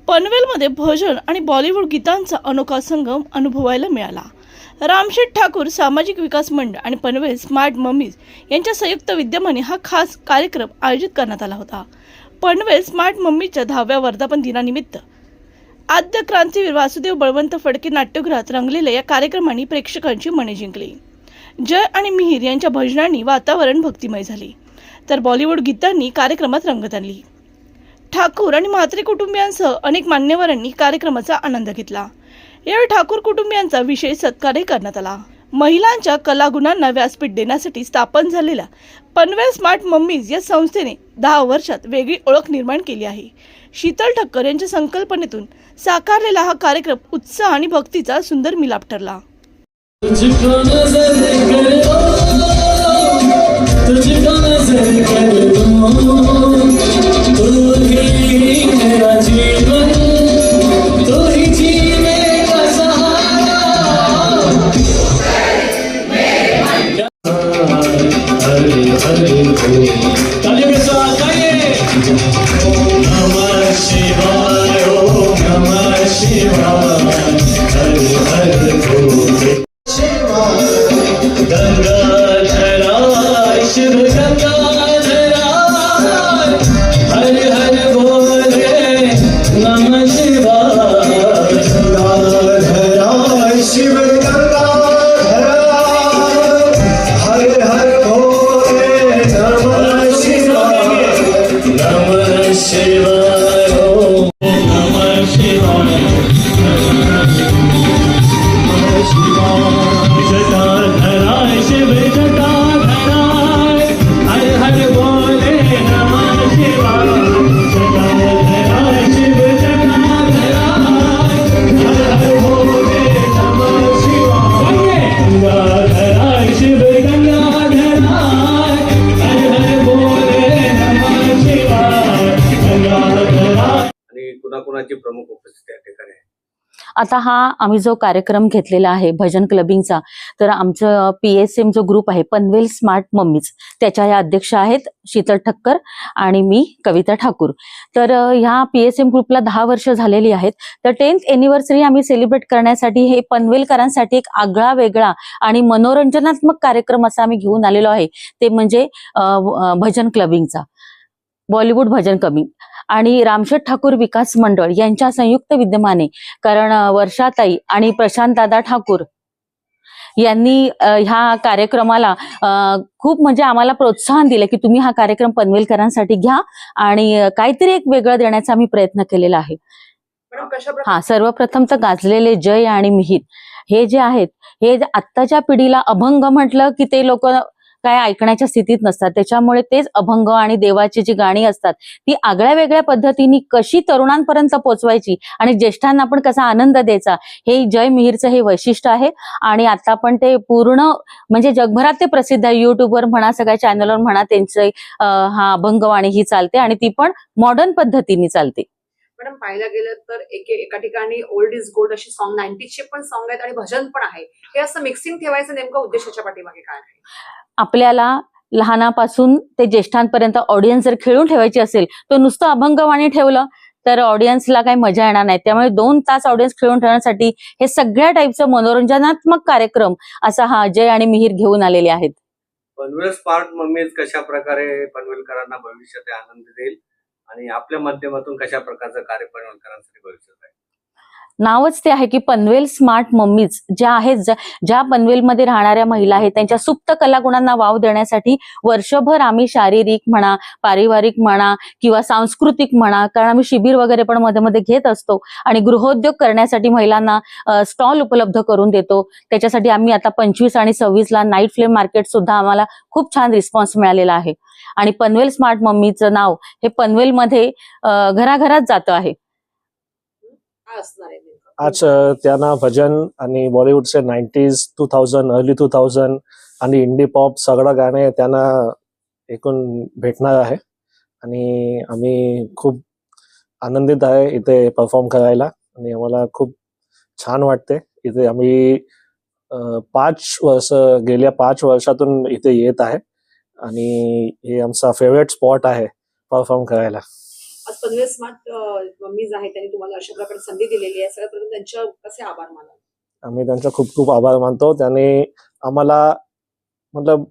पनवेलमध्ये भजन आणि बॉलिवूड गीतांचा अनोखा संगम अनुभवायला मिळाला। रामशेठ ठाकूर सामाजिक विकास मंडळ आणि पनवेल स्मार्ट मम्मीज यांच्या संयुक्त विद्यमाने हा खास कार्यक्रम आयोजित करण्यात आला होता। पनवेल स्मार्ट मम्मीच्या 10व्या वर्धापन दिनानिमित्त आद्य क्रांतीवीर वासुदेव बळवंत फडके नाट्यगृहात रंगलेल्या या कार्यक्रमाने प्रेक्षकांची मने जिंकली। जय आणि मिहीर यांच्या भजनांनी वातावरण भक्तिमय झाले, तर बॉलिवूड गीतांनी कार्यक्रमात रंगत आणली। ठाकूर आणि म्हात्रे कुटुंबियांसह अनेक मान्यवरांनी कार्यक्रमाचा आनंद घेतला। यावेळी ठाकूर कुटुंबियांचा विशेष सत्कारही करण्यात आला। महिलांच्या कलागुणांना व्यासपीठ देण्यासाठी स्थापन झालेल्या पनवेल स्मार्ट मम्मीज या संस्थेने 10 वर्षात वेगळी ओळख निर्माण केली आहे। शीतल ठक्कर यांच्या संकल्पनेतून साकारलेला हा कार्यक्रम उत्साह आणि भक्तीचा सुंदर मिलाप ठरला। कुणाकुणाची प्रमुख उपस्थिती या ठिकाणी आहे? आता हा आम्ही जो कार्यक्रम घेतलेला आहे भजन क्लबिंगचा, तर आमचं PSM जो ग्रुप आहे पनवेल स्मार्ट मम्मीज, त्याच्या या अध्यक्ष आहेत शीतल ठक्कर आणि मी कविता ठाकूर। तर ह्या PSM ग्रुपला 10 वर्ष झालेली आहेत। तर 10th एनिव्हर्सरी आम्ही सेलिब्रेट करण्यासाठी हे पनवेलकरांसाठी एक आगळा वेगळा आणि मनोरंजनात्मक कार्यक्रम असा आम्ही घेऊन आलेलो आहे, ते म्हणजे भजन क्लबिंगचा, बॉलिवूड भजन क्लबिंग आणि रामशेठ ठाकूर विकास मंडळ यांच्या संयुक्त विद्यमाने, कारण वर्षाताई आणि प्रशांत दादा ठाकूर यांनी ह्या कार्यक्रमाला खूप म्हणजे आम्हाला प्रोत्साहन दिलं की तुम्ही हा कार्यक्रम पनवेलकरांसाठी घ्या आणि काहीतरी एक वेगळं देण्याचा आम्ही प्रयत्न केलेला आहे। हा, सर्वप्रथम तर गाजलेले जय आणि मिहीर हे जे आहेत, हे आत्ताच्या पिढीला अभंग म्हटलं की ते लोक काय ऐकण्याच्या स्थितीत नसतात, त्याच्यामुळे तेच अभंग आणि देवाची जी गाणी असतात ती आगळ्या वेगळ्या पद्धतीने कशी तरुणांपर्यंत पोहोचवायची आणि ज्येष्ठांना पण कसा आनंद द्यायचा, हे जय मिहीरचं हे वैशिष्ट्य आहे। आणि आता पण ते पूर्ण म्हणजे जगभरात ते प्रसिद्ध आहे। युट्यूबवर म्हणा, सगळ्या चॅनलवर म्हणा, त्यांचे हा अभंगवाणी ही चालते आणि ती पण मॉडर्न पद्धतीने चालते। मॅडम, पाहायला गेलं तर एका ठिकाणी ओल्ड इज गोल्ड अशी सॉन्ग 90चे पण सॉन्ग आहेत आणि भजन पण आहे, हे असं मिक्सिंग ठेवायचं नेमकं उद्देशाच्या पाठीमागे काय आहे? आपल्याला लहानापासून ते ज्येष्ठांपर्यंत ऑडियन्स जर खेळून ठेवायची असेल, तर नुसतं अभंगवाणी ठेवलं तर ऑडियन्सला काही मजा येणार नाही। त्यामुळे 2 तास ऑडियन्स खेळून ठेवण्यासाठी हे सगळ्या टाईपचं मनोरंजनात्मक कार्यक्रम असा हा जय आणि मिहीर घेऊन आलेले आहेत। पनवेल स्मार्ट मम्मीज कशा प्रकारे पनवेलकरांना भविष्यात आनंद देईल आणि आपल्या माध्यमातून कशा प्रकारचं कार्य पनवेलकरांसाठी भविष्यात आहे? नावच ते आहे की पनवेल स्मार्ट मम्मीज ज्या आहेत, ज्या पनवेलमध्ये राहणाऱ्या महिला आहेत त्यांच्या सुप्त कलागुणांना वाव देण्यासाठी वर्षभर आम्ही शारीरिक म्हणा, पारिवारिक म्हणा किंवा सांस्कृतिक म्हणा, कारण आम्ही शिबिर वगैरे पण मध्ये मध्ये घेत असतो आणि गृहोद्योग करण्यासाठी महिलांना स्टॉल उपलब्ध करून देतो। त्याच्यासाठी आम्ही आता 25 आणि 26ला नाईट फ्लेम मार्केट सुद्धा आम्हाला खूप छान रिस्पॉन्स मिळालेला आहे आणि पनवेल स्मार्ट मम्मीचं नाव हे पनवेलमध्ये घराघरात जातं आहे। आज त्यांना भजन आणि बॉलिवूडचे 90s, 2000, अर्ली 2000 आणि इंडी पॉप सगळं गाणे त्यांना एकूण भेटणार आहे आणि आम्ही खूप आनंदित आहे इथे परफॉर्म करायला आणि आम्हाला खूप छान वाटते इथे। आम्ही 5 वर्षातून इथे येत आहे आणि हे आमचा फेवरेट स्पॉट आहे परफॉर्म करायला। आज पनवेल स्मार्ट मम्मीज आहेत त्यांनी तुम्हाला अशा प्रकारे संधी दिलेली आहे, सगळ्यात प्रथम त्यांच्या कसे आभार मानाल? आम्ही त्यांचा खूप खूप आभार मानतो. त्यांनी आम्हाला मतलब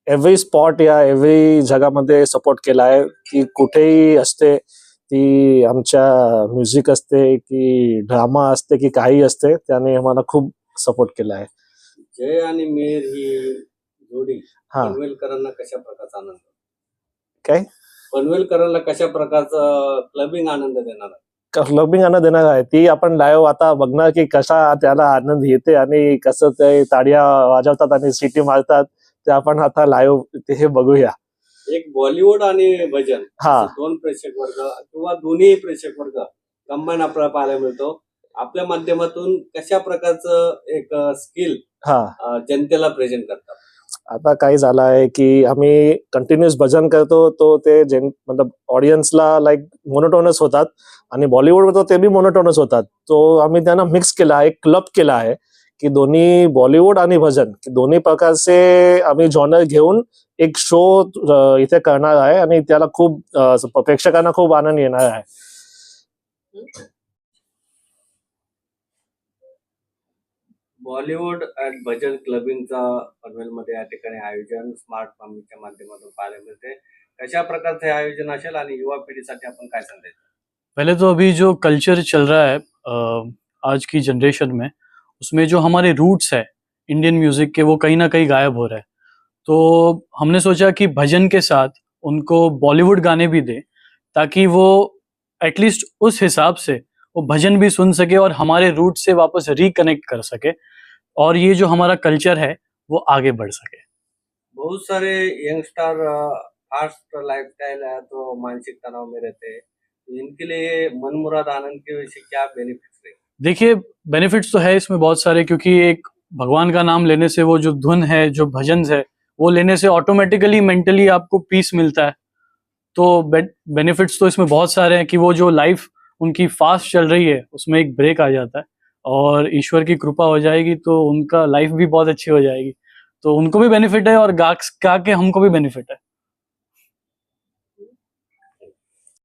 एव्हरी स्पॉट या एव्हरी जगामध्ये सपोर्ट केला आहे. ती कुठेही असते, ती आमच्या म्युझिक असते की ड्रामा असते की काही असते, त्याने आम्हाला खूप सपोर्ट केला आहे. जय आणि मेहर ही जोडी हा पनवेलकरांना कशा प्रकारचा आनंद, काय पनवेलकरांना कशा प्रकारचा क्लबिंग आनंद देणार आहे? क्लबिंग आनंद देणार आहे ती आपण लाईव्ह आता बघणार की कसा त्याला आनंद येते आणि कसं ते ताड्या वाजवतात आणि सिटी मारतात, ते आपण आता लाईव्ह ते बघूया. एक बॉलिवूड आणि भजन हा. असे दोन प्रेक्षक वर्ग किंवा दोन्ही प्रेक्षक वर्ग कंबाईन आपल्याला पाहायला मिळतो. आपल्या माध्यमातून कशा प्रकारचं एक स्किल हा जनतेला प्रेझेंट करतात? आता काय झालं आहे की आम्ही कंटिन्युअस भजन करतो, तो ते मतलब ऑडियन्सला लाईक मोनोटोनस होतात आणि बॉलिवूड ते बी मोनोटोनस होतात. तो आम्ही त्यांना मिक्स केला आहे, एक क्लब केला आहे की दोन्ही बॉलिवूड आणि भजन दोन्ही प्रकारचे आम्ही जॉनर घेऊन एक शो इथे करणार आहे आणि त्याला खूप प्रेक्षकांना खूप आनंद येणार आहे. बॉलिवूड अँड भजन क्लबिंगचा पनवेलमध्ये या ठिकाणी आयोजन स्मार्ट मम्मीच्या माध्यमातून पाहायला मिळते. कशा प्रकारचे हे आयोजन असेल आणि युवा पिढीसाठी आपण काय सांगता येईल? पहले तो अभी जो कल्चर चल रहा है आज की जनरेशन में, उसमें जो हमारे रूट्स है इंडियन म्यूजिक के, वो कहीं ना कहीं गायब हो रहे हैं. तो हमने सोचा कि भजन के साथ उनको बॉलीवुड गाने भी दें, ताकि वो एटलीस्ट उस हिसाब से वो भजन भी सुन सके और हमारे रूट से वापस रिकनेक्ट कर सके, और ये जो हमारा कल्चर है वो आगे बढ़ सके. बहुत सारे यंगस्टर फास्ट लाइफस्टाइल है तो मानसिक तनाव में रहते हैं, तो इनके लिए मनमुराद आनंद की वजह से क्या बेनिफिट्स रहेंगे? देखिए, बेनिफिट्स तो है इसमें बहुत सारे, क्योंकि एक भगवान का नाम लेने से, वो जो धुन है, जो भजन है, वो लेने से ऑटोमेटिकली मेंटली आपको पीस मिलता है. तो बेनिफिट्स तो इसमें बहुत सारे हैं कि वो जो लाइफ उनकी फास्ट चल रही है उसमें एक ब्रेक आ जाता है और ईश्वर की कृपा हो जाएगी, तो उनका लाइफ भी बहुत अच्छी हो जाएगी. तो उनको भी बेनिफिट है और गा के हमको भी बेनिफिट है.